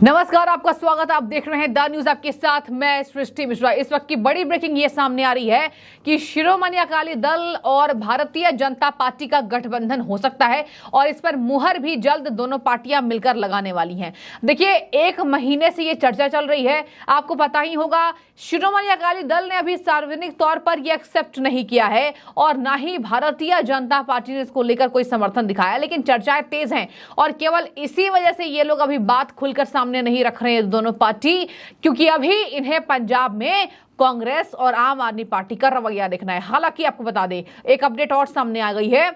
नमस्कार, आपका स्वागत है। आप देख रहे हैं द न्यूज, आपके साथ मैं सृष्टि मिश्रा। इस वक्त की बड़ी ब्रेकिंग ये सामने आ रही है कि शिरोमणि अकाली दल और भारतीय जनता पार्टी का गठबंधन हो सकता है और इस पर मुहर भी जल्द दोनों पार्टियां मिलकर लगाने वाली हैं। देखिए, एक महीने से ये चर्चा चल रही है। आपको पता ही होगा, शिरोमणि अकाली दल ने अभी सार्वजनिक तौर पर यह एक्सेप्ट नहीं किया है और ना ही भारतीय जनता पार्टी ने इसको लेकर कोई समर्थन दिखाया, लेकिन चर्चाएं तेज हैं और केवल इसी वजह से ये लोग अभी बात खुलकर सामने नहीं रख रहे हैं दोनों पार्टी, क्योंकि अभी इन्हें पंजाब में कांग्रेस और आम आदमी पार्टी का रवैया देखना है। हालांकि आपको बता दें, एक अपडेट और सामने आ गई है।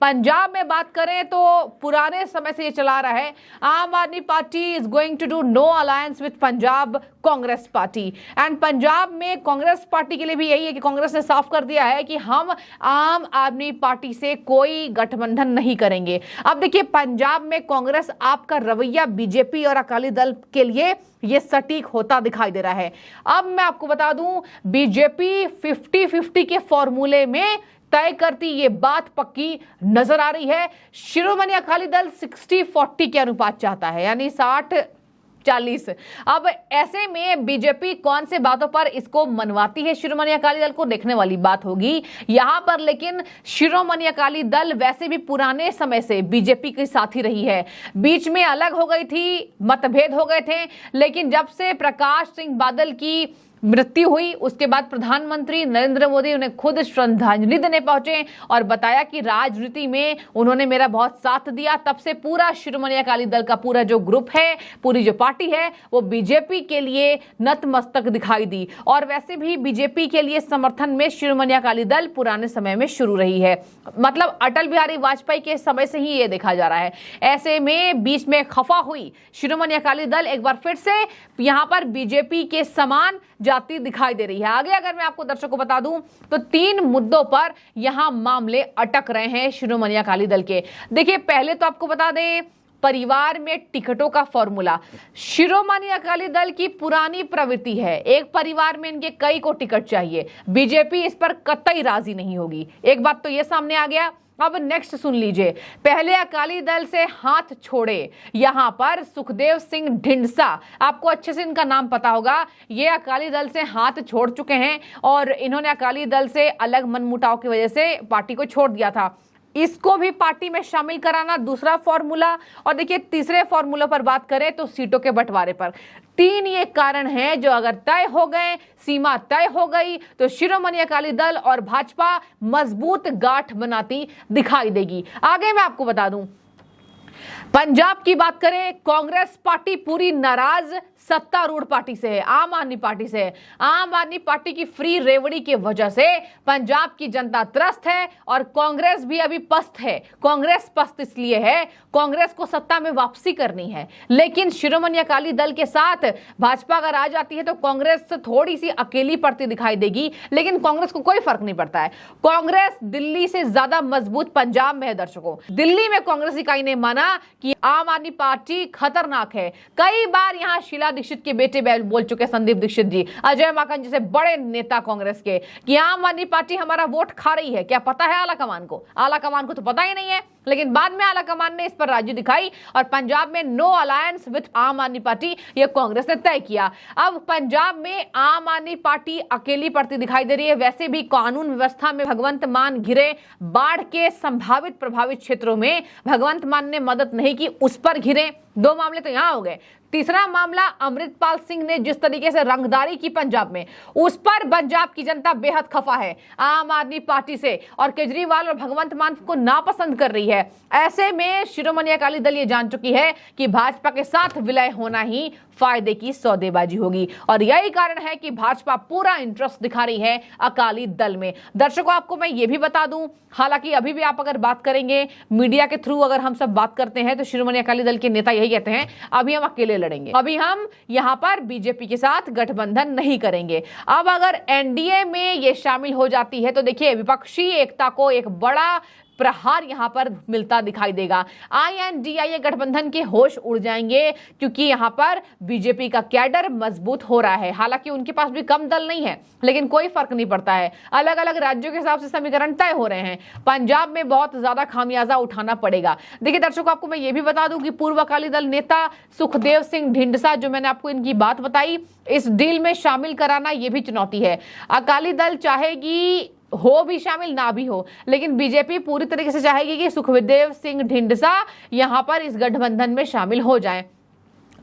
पंजाब में बात करें तो पुराने समय से ये चला रहा है, Aam Aadmi Party is going to do no alliance with Punjab Congress party. And Punjab में कांग्रेस पार्टी के लिए भी यही है कि कांग्रेस ने साफ कर दिया है कि हम आम आदमी पार्टी से कोई गठबंधन नहीं करेंगे। अब देखिए, पंजाब में कांग्रेस आपका रवैया बीजेपी और अकाली दल के लिए ये सटीक होता दिखाई दे रहा है। अब मैं आपको बता दूं, बीजेपी 50-50 के फॉर्मूले में तय करती ये बात पक्की नजर आ रही है। शिरोमणि अकाली दल 60-40 के अनुपात चाहता है, यानी 60-40। अब ऐसे में बीजेपी कौन से बातों पर इसको मनवाती है शिरोमणि अकाली दल को, देखने वाली बात होगी यहां पर। लेकिन शिरोमणि अकाली दल वैसे भी पुराने समय से बीजेपी के साथ ही रही है। बीच में अलग हो गई थी, मतभेद हो गए थे, लेकिन जब से प्रकाश सिंह बादल की मृत्यु हुई उसके बाद प्रधानमंत्री नरेंद्र मोदी उन्हें खुद श्रद्धांजलि देने पहुंचे और बताया कि राजनीति में उन्होंने मेरा बहुत साथ दिया। तब से पूरा शिरोमणि अकाली दल का पूरा जो ग्रुप है, पूरी जो पार्टी है, वो बीजेपी के लिए नतमस्तक दिखाई दी। और वैसे भी बीजेपी के लिए समर्थन में शिरोमणि अकाली दल पुराने समय में शुरू रही है, मतलब अटल बिहारी वाजपेयी के समय से ही ये देखा जा रहा है। ऐसे में बीच में खफा हुई शिरोमणि अकाली दल एक बार फिर से यहां पर बीजेपी के समान जाती दिखाई दे रही है। आगे अगर मैं आपको दर्शकों को बता दूं तो 3 मुद्दों पर यहां मामले अटक रहे हैं शिरोमणि अकाली दल के। देखिए, पहले तो आपको बता दें, परिवार में टिकटों का फॉर्मूला शिरोमणि अकाली दल की पुरानी प्रवृत्ति है। एक परिवार में इनके कई को टिकट चाहिए, बीजेपी इस पर कतई राजी नहीं होगी। एक बात तो यह सामने आ गया। अब नेक्स्ट सुन लीजिए, पहले अकाली दल से हाथ छोड़े यहां पर सुखदेव सिंह ढिंडसा, आपको अच्छे से इनका नाम पता होगा, ये अकाली दल से हाथ छोड़ चुके हैं और इन्होंने अकाली दल से अलग मनमुटाव की वजह से पार्टी को छोड़ दिया था। इसको भी पार्टी में शामिल कराना दूसरा फॉर्मूला। और देखिए, तीसरे फॉर्मूला पर बात करें तो सीटों के बंटवारे पर 3 ये कारण हैं जो अगर तय हो गए, सीमा तय हो गई, तो शिरोमणि अकाली दल और भाजपा मजबूत गांठ बनाती दिखाई देगी। आगे मैं आपको बता दूं, पंजाब की बात करें, कांग्रेस पार्टी पूरी नाराज सत्तारूढ़ पार्टी से है, आम आदमी पार्टी से है। आम आदमी पार्टी की फ्री रेवड़ी की वजह से पंजाब की जनता त्रस्त है और कांग्रेस भी अभी पस्त है। कांग्रेस पस्त इसलिए है, कांग्रेस को सत्ता में वापसी करनी है, लेकिन शिरोमणि अकाली दल के साथ भाजपा अगर आ जाती है तो कांग्रेस थोड़ी सी अकेली पड़ती दिखाई देगी, लेकिन कांग्रेस को कोई फर्क नहीं पड़ता है। कांग्रेस दिल्ली से ज्यादा मजबूत पंजाब में है। दर्शकों, दिल्ली में कांग्रेस इकाई ने माना कि आम आदमी पार्टी खतरनाक है। कई बार यहां शीला दीक्षित के बेटे बोल चुके, संदीप दीक्षित जी, अजय माकन जैसे बड़े नेता कांग्रेस के, कि आम आदमी पार्टी हमारा वोट खा रही है। क्या पता है आला कमान को? आला कमान को तो पता ही नहीं है, लेकिन बाद में आला कमान ने इस पर राजी दिखाई और पंजाब में नो अलायंस विद आम आदमी पार्टी ये कांग्रेस ने तय किया। अब पंजाब में आम आदमी पार्टी अकेली पड़ती दिखाई दे रही है। वैसे भी कानून व्यवस्था में भगवंत मान घिरे, बाढ़ के संभावित प्रभावित क्षेत्रों में भगवंत मान ने मदद नहीं की, उस पर घिरे। 2 मामले तो यहां हो गए। तीसरा मामला, अमृतपाल सिंह ने जिस तरीके से रंगदारी की पंजाब में, उस पर पंजाब की जनता बेहद खफा है आम आदमी पार्टी से और केजरीवाल और भगवंत मान को नापसंद कर रही है। ऐसे में शिरोमणि अकाली दल ये जान चुकी है कि भाजपा के साथ विलय होना ही फायदे की सौदेबाजी होगी और यही कारण है कि भाजपा पूरा इंटरेस्ट दिखा रही है अकाली दल में। दर्शकों, आपको मैं ये भी बता दूं, हालांकि अभी भी आप अगर बात करेंगे मीडिया के थ्रू, अगर हम सब बात करते हैं तो शिरोमणि अकाली दल के नेता यही कहते हैं, अभी हम अकेले लड़ेंगे, अभी हम यहां पर बीजेपी के साथ गठबंधन नहीं करेंगे। अब अगर एनडीए में ये शामिल हो जाती है तो देखिए, विपक्षी एकता को एक बड़ा प्रहार यहां पर मिलता दिखाई देगा। INDIA गठबंधन के होश उड़ जाएंगे क्योंकि यहां पर बीजेपी का कैडर मजबूत हो रहा है। हालांकि उनके पास भी कम दल नहीं है, लेकिन कोई फर्क नहीं पड़ता है। अलग अलग राज्यों के हिसाब से समीकरण तय हो रहे हैं। पंजाब में बहुत ज्यादा खामियाजा उठाना पड़ेगा। देखिए दर्शकों, आपको मैं ये भी बता दूं कि पूर्व अकाली दल नेता सुखदेव सिंह ढींढसा, जो मैंने आपको इनकी बात बताई, इस डील में शामिल कराना यह भी चुनौती है। अकाली दल चाहेगी हो भी शामिल, ना भी हो, लेकिन बीजेपी पूरी तरीके से चाहेगी कि सुखदेव सिंह ढींढसा यहां पर इस गठबंधन में शामिल हो जाएं।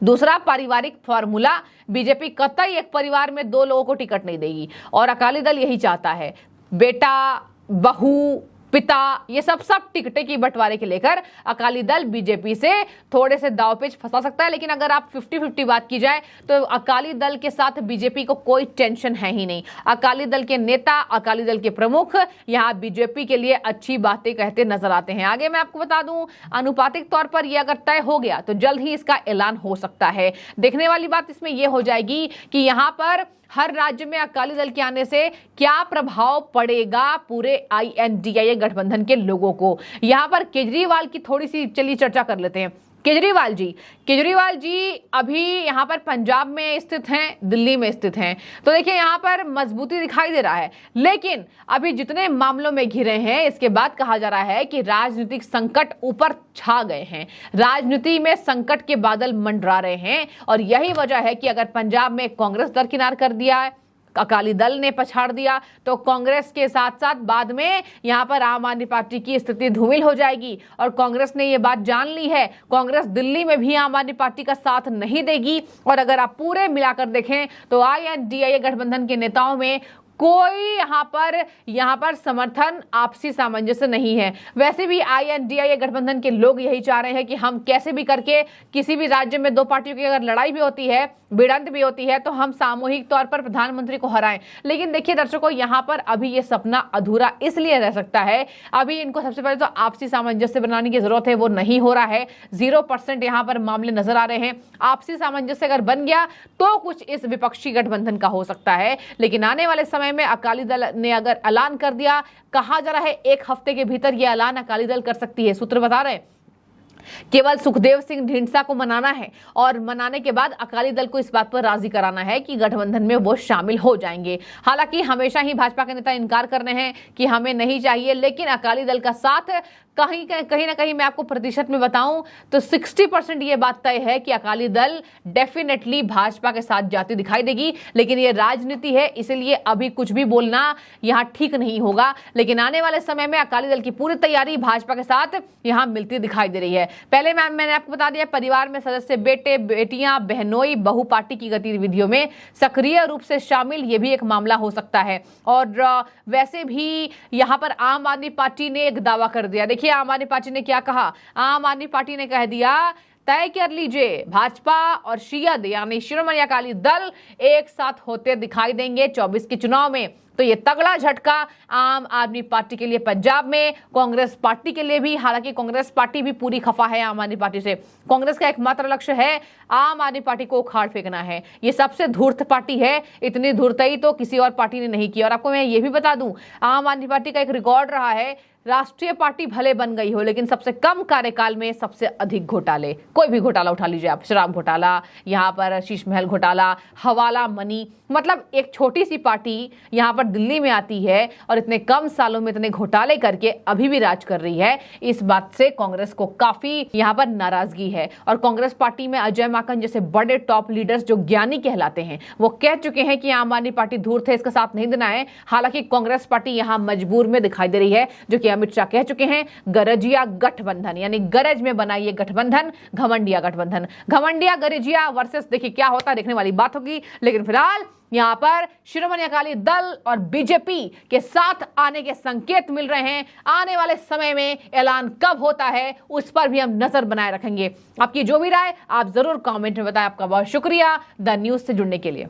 दूसरा, पारिवारिक फॉर्मूला, बीजेपी कतई एक परिवार में दो लोगों को टिकट नहीं देगी और अकाली दल यही चाहता है। बेटा, बहू, पिता, ये सब टिकटें की बंटवारे के लेकर अकाली दल बीजेपी से थोड़े से दांवपेच फंसा सकता है। लेकिन अगर आप 50-50 बात की जाए तो अकाली दल के साथ बीजेपी को कोई टेंशन है ही नहीं। अकाली दल के नेता, अकाली दल के प्रमुख यहां बीजेपी के लिए अच्छी बातें कहते नजर आते हैं। आगे मैं आपको बता दूं, अनुपातिक तौर पर यह अगर तय हो गया तो जल्द ही इसका ऐलान हो सकता है। देखने वाली बात इसमें यह हो जाएगी कि यहां पर हर राज्य में अकाली दल के आने से क्या प्रभाव पड़ेगा पूरे INDIA गठबंधन के लोगों को। यहां पर केजरीवाल की थोड़ी सी चलिए चर्चा कर लेते हैं। केजरीवाल जी अभी यहां पर पंजाब में स्थित हैं, दिल्ली में स्थित हैं, तो देखिए यहां पर मजबूती दिखाई दे रहा है। लेकिन अभी जितने मामलों में घिरे हैं, इसके बाद कहा जा रहा है कि राजनीतिक संकट ऊपर छा गए हैं, राजनीति में संकट के बादल मंडरा रहे हैं। और यही वजह है कि अगर पंजाब में कांग्रेस दरकिनार कर दिया है, अकाली दल ने पछाड़ दिया, तो कांग्रेस के साथ साथ बाद में यहां पर आम आदमी पार्टी की स्थिति धूमिल हो जाएगी। और कांग्रेस ने यह बात जान ली है, कांग्रेस दिल्ली में भी आम आदमी पार्टी का साथ नहीं देगी। और अगर आप पूरे मिलाकर देखें तो INDIA गठबंधन के नेताओं में कोई यहां पर समर्थन, आपसी सामंजस्य नहीं है। वैसे भी INDIA गठबंधन के लोग यही चाह रहे हैं कि हम कैसे भी करके किसी भी राज्य में दो पार्टियों की अगर लड़ाई भी होती है, भिड़ंत भी होती है, तो हम सामूहिक तौर पर प्रधानमंत्री को हराएं। लेकिन देखिए दर्शकों, यहां पर अभी ये सपना अधूरा इसलिए रह सकता है, अभी इनको सबसे पहले तो आपसी सामंजस्य बनाने की जरूरत है, वो नहीं हो रहा है। 0% यहां पर मामले नजर आ रहे हैं। आपसी सामंजस्य अगर बन गया तो कुछ इस विपक्षी गठबंधन का हो सकता है। लेकिन आने वाले समय में अकाली दल ने अगर ऐलान कर दिया, कहा जा रहा है 1 हफ्ते के भीतर यह ऐलान अकाली दल कर सकती है। सूत्र बता रहे हैं केवल सुखदेव सिंह ढींढसा को मनाना है और मनाने के बाद अकाली दल को इस बात पर राजी कराना है कि गठबंधन में वो शामिल हो जाएंगे। हालांकि हमेशा ही भाजपा के नेता इनकार कर रहे हैं कि हमें नहीं चाहिए, लेकिन अकाली दल का साथ कहीं ना कहीं मैं आपको प्रतिशत में बताऊं तो 60% ये बात तय है कि अकाली दल डेफिनेटली भाजपा के साथ जाती दिखाई देगी। लेकिन ये राजनीति है, इसलिए अभी कुछ भी बोलना यहां ठीक नहीं होगा। लेकिन आने वाले समय में अकाली दल की पूरी तैयारी भाजपा के साथ यहां मिलती दिखाई दे रही है। पहले मैंने आपको बता दिया, परिवार में सदस्य बेटे, बेटियां, बहनोई, बहु पार्टी की गतिविधियों में सक्रिय रूप से शामिल, ये भी एक मामला हो सकता है। और वैसे भी यहां पर आम आदमी पार्टी ने एक दावा कर दिया। देखिए आम आदमी पार्टी ने क्या कहा, आम आदमी पार्टी ने कह दिया, तय कर लीजिए भाजपा और शियद यानी शिरोमणि अकाली दल एक साथ होते दिखाई देंगे 24 के चुनाव में। तो ये तगड़ा झटका आम आदमी पार्टी के लिए पंजाब में, कांग्रेस पार्टी के लिए भी। हालांकि कांग्रेस पार्टी भी पूरी खफा है आम आदमी पार्टी से। कांग्रेस का एकमात्र लक्ष्य है आम आदमी पार्टी को उखाड़ फेंकना है। ये सबसे धूर्त पार्टी है, इतनी धूर्तई तो किसी और पार्टी ने नहीं की। और आपको मैं ये भी बता दूं, आम आदमी पार्टी का एक रिकॉर्ड रहा है, राष्ट्रीय पार्टी भले बन गई हो लेकिन सबसे कम कार्यकाल में सबसे अधिक घोटाले। कोई भी घोटाला उठा लीजिए आप, शराब घोटाला, यहाँ पर शीश महल घोटाला, हवाला मनी, मतलब एक छोटी सी पार्टी यहाँ पर दिल्ली में आती है और इतने कम सालों में इतने घोटाले करके अभी भी राज कर रही है। इस बात से कांग्रेस को काफी यहाँ पर नाराजगी है। और कांग्रेस पार्टी में अजय माकन जैसे बड़े टॉप लीडर्स जो ज्ञानी कहलाते हैं, वो कह चुके हैं कि आम आदमी पार्टी धूर्त है, इसका साथ नहीं देना है। हालांकि कांग्रेस पार्टी यहाँ मजबूर में दिखाई दे रही है, जो कि अमित शाह कह चुके हैं, गरजिया गठबंधन, यानी गरज में बना ये गठबंधन, घमंडिया गठबंधन, घमंडिया गरजिया वर्सेस, देखिए क्या होता है, देखने वाली बात होगी। लेकिन फिलहाल यहां पर शिरोमणि अकाली दल और बीजेपी के साथ आने के संकेत मिल रहे हैं। आने वाले समय में ऐलान कब होता है उस पर भी हम नजर बनाए रखेंगे। आपकी जो भी राय आप जरूर कमेंट में बताएं। आपका बहुत शुक्रिया द न्यूज से जुड़ने के लिए।